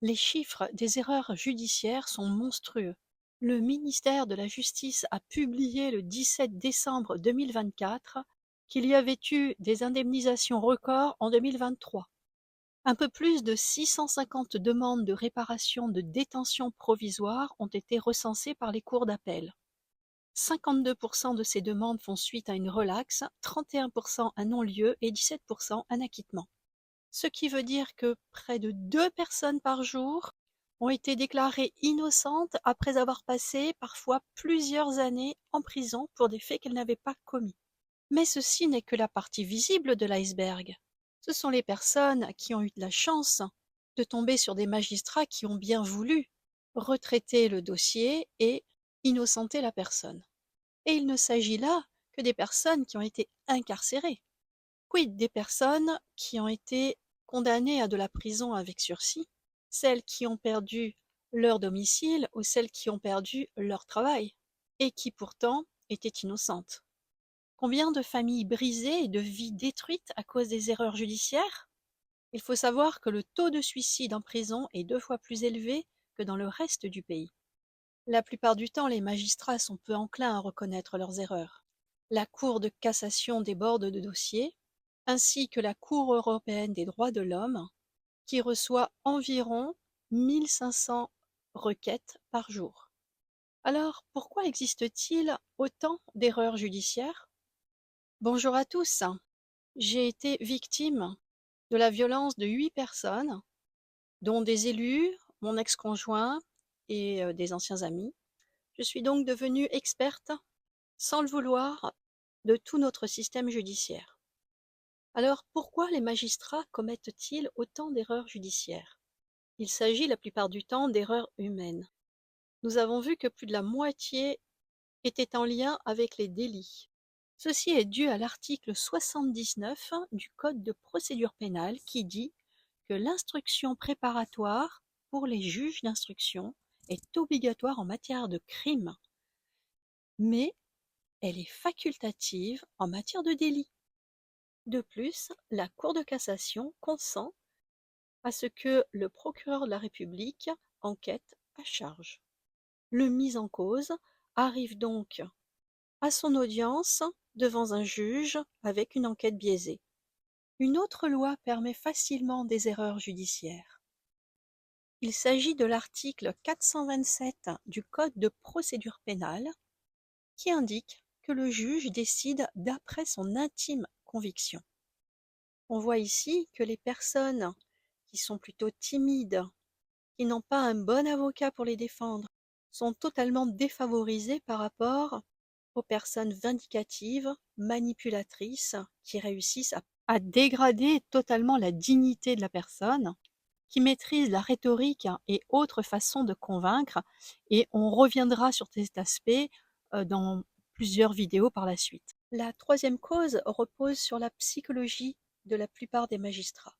Les chiffres des erreurs judiciaires sont monstrueux. Le ministère de la Justice a publié le 17 décembre 2024 qu'il y avait eu des indemnisations records en 2023. Un peu plus de 650 demandes de réparation de détention provisoire ont été recensées par les cours d'appel. 52% de ces demandes font suite à une relaxe, 31% un non-lieu et 17% un acquittement. Ce qui veut dire que près de 2 personnes par jour ont été déclarées innocentes après avoir passé parfois plusieurs années en prison pour des faits qu'elles n'avaient pas commis. Mais ceci n'est que la partie visible de l'iceberg. Ce sont les personnes qui ont eu de la chance de tomber sur des magistrats qui ont bien voulu retraiter le dossier et innocenter la personne. Et il ne s'agit là que des personnes qui ont été incarcérées. Quid des personnes qui ont été condamnées à de la prison avec sursis, celles qui ont perdu leur domicile ou celles qui ont perdu leur travail, et qui pourtant étaient innocentes? Combien de familles brisées et de vies détruites à cause des erreurs judiciaires? Il faut savoir que le taux de suicide en prison est 2 fois plus élevé que dans le reste du pays. La plupart du temps, les magistrats sont peu enclins à reconnaître leurs erreurs. La Cour de cassation déborde de dossiers, ainsi que la Cour européenne des droits de l'homme, qui reçoit environ 1500 requêtes par jour. Alors, pourquoi existe-t-il autant d'erreurs judiciaires? Bonjour à tous. J'ai été victime de la violence de 8 personnes, dont des élus, mon ex-conjoint et des anciens amis. Je suis donc devenue experte, sans le vouloir, de tout notre système judiciaire. Alors pourquoi les magistrats commettent-ils autant d'erreurs judiciaires? Il s'agit la plupart du temps d'erreurs humaines. Nous avons vu que plus de la moitié étaient en lien avec les délits. Ceci est dû à l'article 79 du Code de procédure pénale qui dit que l'instruction préparatoire pour les juges d'instruction est obligatoire en matière de crime, mais elle est facultative en matière de délit. De plus, la Cour de cassation consent à ce que le procureur de la République enquête à charge. Le mis en cause arrive donc à son audience devant un juge avec une enquête biaisée. Une autre loi permet facilement des erreurs judiciaires. Il s'agit de l'article 427 du Code de procédure pénale qui indique que le juge décide d'après son intime conviction. On voit ici que les personnes qui sont plutôt timides, qui n'ont pas un bon avocat pour les défendre, sont totalement défavorisées par rapport aux personnes vindicatives, manipulatrices, qui réussissent à dégrader totalement la dignité de la personne, qui maîtrisent la rhétorique et autres façons de convaincre, et on reviendra sur cet aspect dans plusieurs vidéos par la suite. La troisième cause repose sur la psychologie de la plupart des magistrats.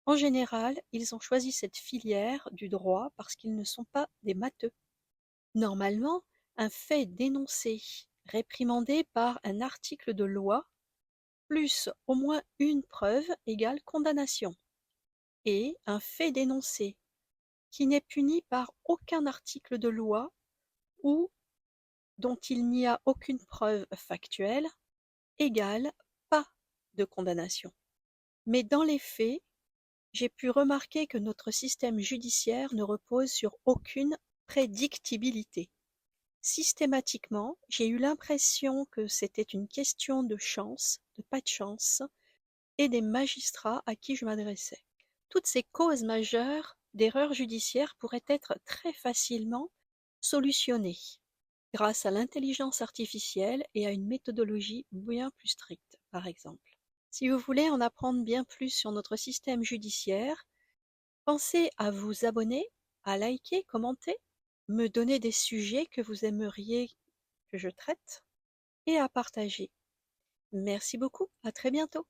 En général, ils ont choisi cette filière du droit parce qu'ils ne sont pas des matheux. Normalement, un fait dénoncé, réprimandé par un article de loi, plus au moins une preuve égale condamnation. Et un fait dénoncé qui n'est puni par aucun article de loi ou dont il n'y a aucune preuve factuelle égale pas de condamnation. Mais dans les faits, j'ai pu remarquer que notre système judiciaire ne repose sur aucune prédictibilité. Systématiquement, j'ai eu l'impression que c'était une question de chance, de pas de chance, et des magistrats à qui je m'adressais. Toutes ces causes majeures d'erreurs judiciaires pourraient être très facilement solutionnées grâce à l'intelligence artificielle et à une méthodologie bien plus stricte, par exemple. Si vous voulez en apprendre bien plus sur notre système judiciaire, pensez à vous abonner, à liker, commenter, me donner des sujets que vous aimeriez que je traite et à partager. Merci beaucoup, à très bientôt.